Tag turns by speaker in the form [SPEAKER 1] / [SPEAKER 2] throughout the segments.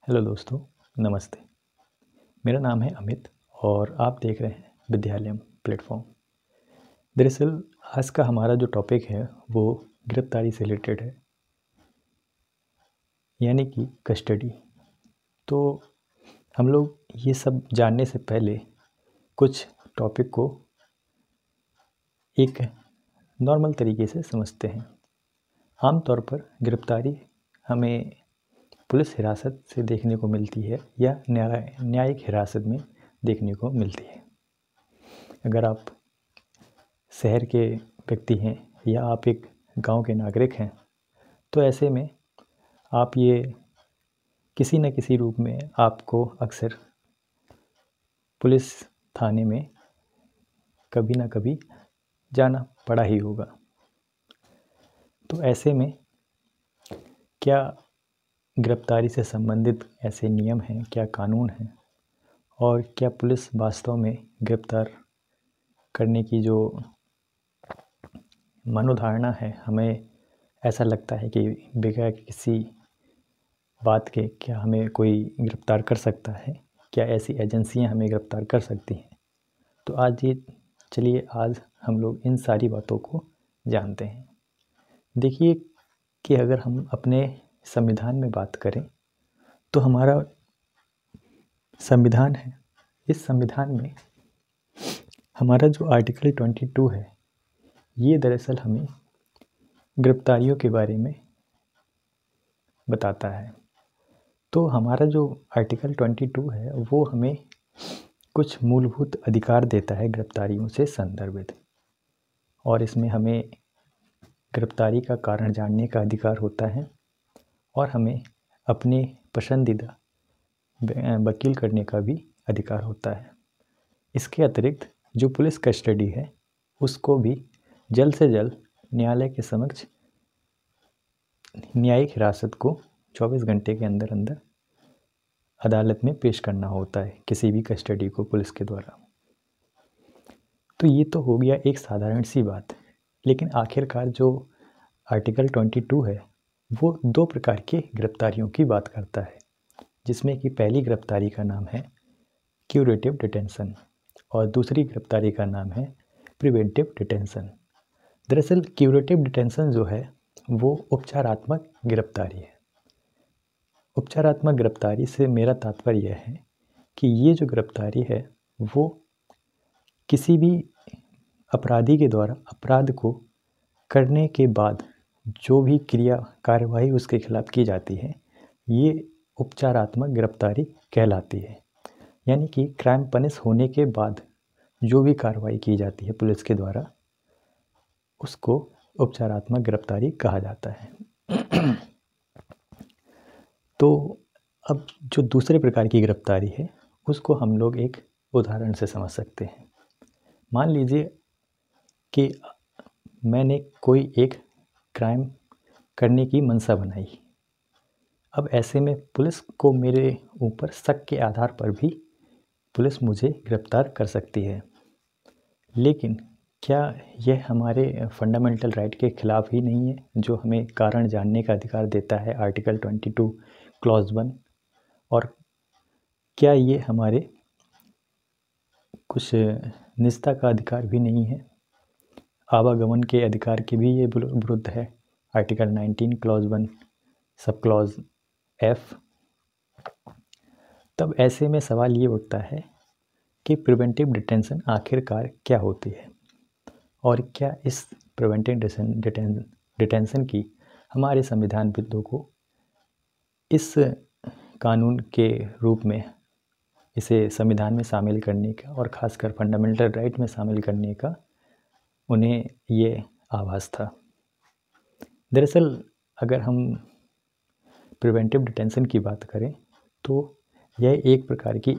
[SPEAKER 1] Hello दोस्तों, नमस्ते। मेरा नाम है अमित और आप देख रहे हैं विद्यालयम प्लेटफॉर्म। दरअसल आज का हमारा जो टॉपिक है वो गिरफ्तारी से रिलेटेड है, यानी कि कस्टडी। तो हम लोग ये सब जानने से पहले कुछ टॉपिक को एक नॉर्मल तरीके से समझते हैं। आमतौर पर गिरफ्तारी हमें पुलिस हिरासत से देखने को मिलती है या न्यायिक हिरासत में देखने को मिलती है। अगर आप शहर के व्यक्ति हैं या आप एक गांव के नागरिक हैं तो ऐसे में आप ये किसी न किसी रूप में आपको अक्सर पुलिस थाने में कभी ना कभी जाना पड़ा ही होगा। तो ऐसे में क्या गिरफ्तारी से संबंधित ऐसे नियम हैं, क्या कानून हैं और क्या पुलिस वास्तव में गिरफ्तार करने की जो मनोधारणा है, हमें ऐसा लगता है कि बगैर किसी बात के क्या हमें कोई गिरफ्तार कर सकता है, क्या ऐसी एजेंसियां हमें गिरफ्तार कर सकती हैं। तो आज हम लोग इन सारी बातों को जानते हैं। देखिए कि अगर हम अपने संविधान में बात करें तो हमारा संविधान है, इस संविधान में हमारा जो आर्टिकल 22 है ये दरअसल हमें गिरफ्तारियों के बारे में बताता है। तो हमारा जो आर्टिकल 22 है वो हमें कुछ मूलभूत अधिकार देता है गिरफ्तारियों से संदर्भित, और इसमें हमें गिरफ्तारी का कारण जानने का अधिकार होता है और हमें अपने पसंदीदा वकील करने का भी अधिकार होता है। इसके अतिरिक्त जो पुलिस कस्टडी है उसको भी जल्द से जल्द न्यायालय के समक्ष न्यायिक हिरासत को 24 घंटे के अंदर अंदर अदालत में पेश करना होता है किसी भी कस्टडी को पुलिस के द्वारा। तो ये तो हो गया एक साधारण सी बात, लेकिन आखिरकार जो आर्टिकल 22 है वो दो प्रकार की गिरफ्तारियों की बात करता है, जिसमें कि पहली गिरफ्तारी का नाम है क्यूरेटिव डिटेंशन और दूसरी गिरफ्तारी का नाम है प्रिवेंटिव डिटेंशन। दरअसल क्यूरेटिव डिटेंशन जो है वो उपचारात्मक गिरफ्तारी है। उपचारात्मक गिरफ्तारी से मेरा तात्पर्य यह है कि ये जो गिरफ्तारी है वो किसी भी अपराधी के द्वारा अपराध को करने के बाद जो भी कार्यवाही उसके खिलाफ की जाती है ये उपचारात्मक गिरफ्तारी कहलाती है। यानी कि क्राइम पनिश होने के बाद जो भी कार्रवाई की जाती है पुलिस के द्वारा उसको उपचारात्मक गिरफ्तारी कहा जाता है। तो अब जो दूसरे प्रकार की गिरफ्तारी है उसको हम लोग एक उदाहरण से समझ सकते हैं। मान लीजिए कि मैंने कोई एक क्राइम करने की मंशा बनाई। अब ऐसे में पुलिस को मेरे ऊपर शक के आधार पर भी पुलिस मुझे गिरफ्तार कर सकती है, लेकिन क्या यह हमारे फंडामेंटल राइट के खिलाफ ही नहीं है जो हमें कारण जानने का अधिकार देता है आर्टिकल 22 क्लॉज 1? और क्या ये हमारे कुछ निजता का अधिकार भी नहीं है? आवागमन के अधिकार के भी ये विरुद्ध है article 19 clause 1 sub clause F। तब ऐसे में सवाल ये उठता है कि प्रिवेंटिव डिटेंशन आखिरकार क्या होती है और क्या इस प्रिवेंटिव डिटेंशन की हमारे संविधानविदों को इस कानून के रूप में इसे संविधान में शामिल करने का और ख़ासकर फंडामेंटल राइट में शामिल करने का उन्हें ये आभास था। दरअसल अगर हम प्रिवेंटिव डिटेंशन की बात करें तो यह एक प्रकार की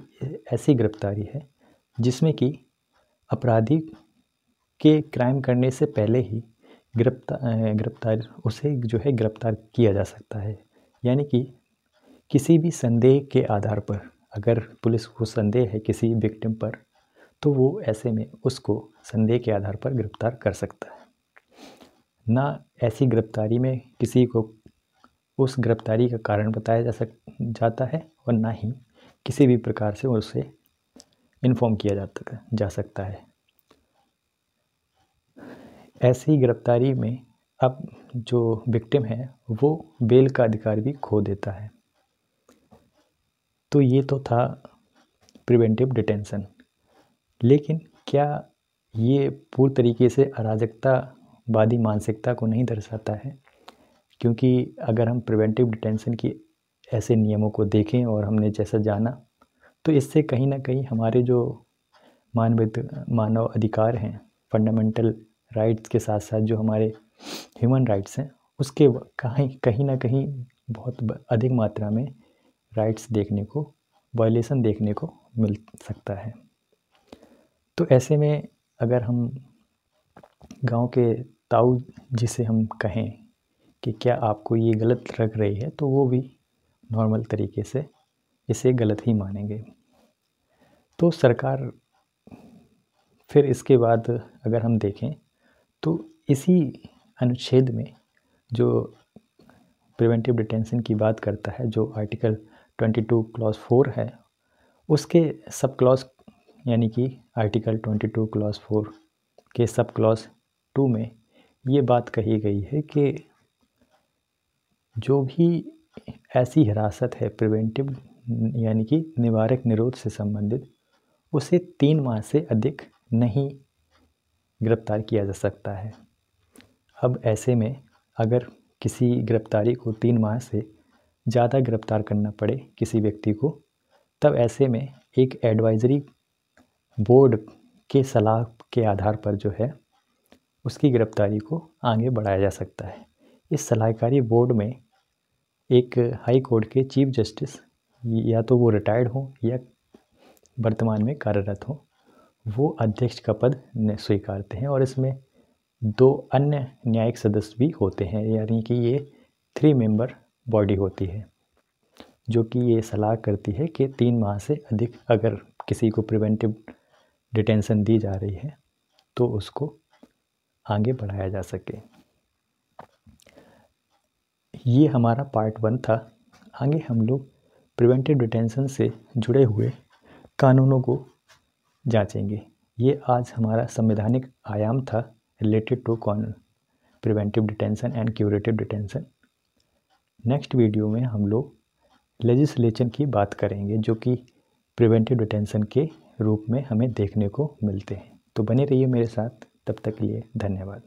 [SPEAKER 1] ऐसी गिरफ्तारी है जिसमें कि अपराधी के क्राइम करने से पहले ही गिरफ्तार किया जा सकता है। यानी कि किसी भी संदेह के आधार पर अगर पुलिस को संदेह है किसी विक्टिम पर तो वो ऐसे में उसको संदेह के आधार पर गिरफ्तार कर सकता है। ना ऐसी गिरफ्तारी में किसी को उस गिरफ्तारी का कारण बताया जाता है और ना ही किसी भी प्रकार से उसे इन्फॉर्म किया जा सकता है। ऐसी गिरफ्तारी में अब जो विक्टिम है वो बेल का अधिकार भी खो देता है। तो ये तो था प्रिवेंटिव डिटेंशन, लेकिन क्या ये पूर्ण तरीके से अराजकतावादी मानसिकता को नहीं दर्शाता है? क्योंकि अगर हम प्रिवेंटिव डिटेंशन की ऐसे नियमों को देखें और हमने जैसा जाना, तो इससे कहीं ना कहीं हमारे जो मानव अधिकार हैं, फंडामेंटल राइट्स के साथ साथ जो हमारे ह्यूमन राइट्स हैं, उसके कहीं ना कहीं बहुत अधिक मात्रा में राइट्स देखने को, वायलेशन देखने को मिल सकता है। तो ऐसे में अगर हम गांव के ताऊ जिसे हम कहें कि क्या आपको ये गलत लग रही है, तो वो भी नॉर्मल तरीके से इसे गलत ही मानेंगे। तो सरकार फिर इसके बाद अगर हम देखें तो इसी अनुच्छेद में जो प्रिवेंटिव डिटेंशन की बात करता है, जो आर्टिकल 22 क्लॉज 4 है, उसके सब क्लॉज यानी कि आर्टिकल 22 क्लॉज 4 के सब क्लॉज 2 में ये बात कही गई है कि जो भी ऐसी हिरासत है प्रिवेंटिव यानी कि निवारक निरोध से संबंधित, उसे 3 माह से अधिक नहीं गिरफ्तार किया जा सकता है। अब ऐसे में अगर किसी गिरफ्तारी को 3 माह से ज़्यादा गिरफ्तार करना पड़े किसी व्यक्ति को, तब ऐसे में एक एडवाइजरी बोर्ड के सलाह के आधार पर जो है उसकी गिरफ्तारी को आगे बढ़ाया जा सकता है। इस सलाहकारी बोर्ड में एक हाई कोर्ट के चीफ जस्टिस, या तो वो रिटायर्ड हो या वर्तमान में कार्यरत हो, वो अध्यक्ष का पद स्वीकारते हैं और इसमें 2 अन्य न्यायिक सदस्य भी होते हैं, यानी कि ये 3 मेंबर बॉडी होती है जो कि ये सलाह करती है कि 3 माह से अधिक अगर किसी को प्रिवेंटिव डिटेंशन दी जा रही है तो उसको आगे बढ़ाया जा सके। ये हमारा पार्ट 1 था। आगे हम लोग प्रिवेंटिव डिटेंशन से जुड़े हुए कानूनों को जांचेंगे। ये आज हमारा संवैधानिक आयाम था related to preventive detention and curative detention. Next video में हम लोग लेजिस्लेशन की बात करेंगे जो कि प्रिवेंटिव डिटेंशन के रूप में हमें देखने को मिलते हैं। तो बने रहिए मेरे साथ, तब तक के लिए धन्यवाद।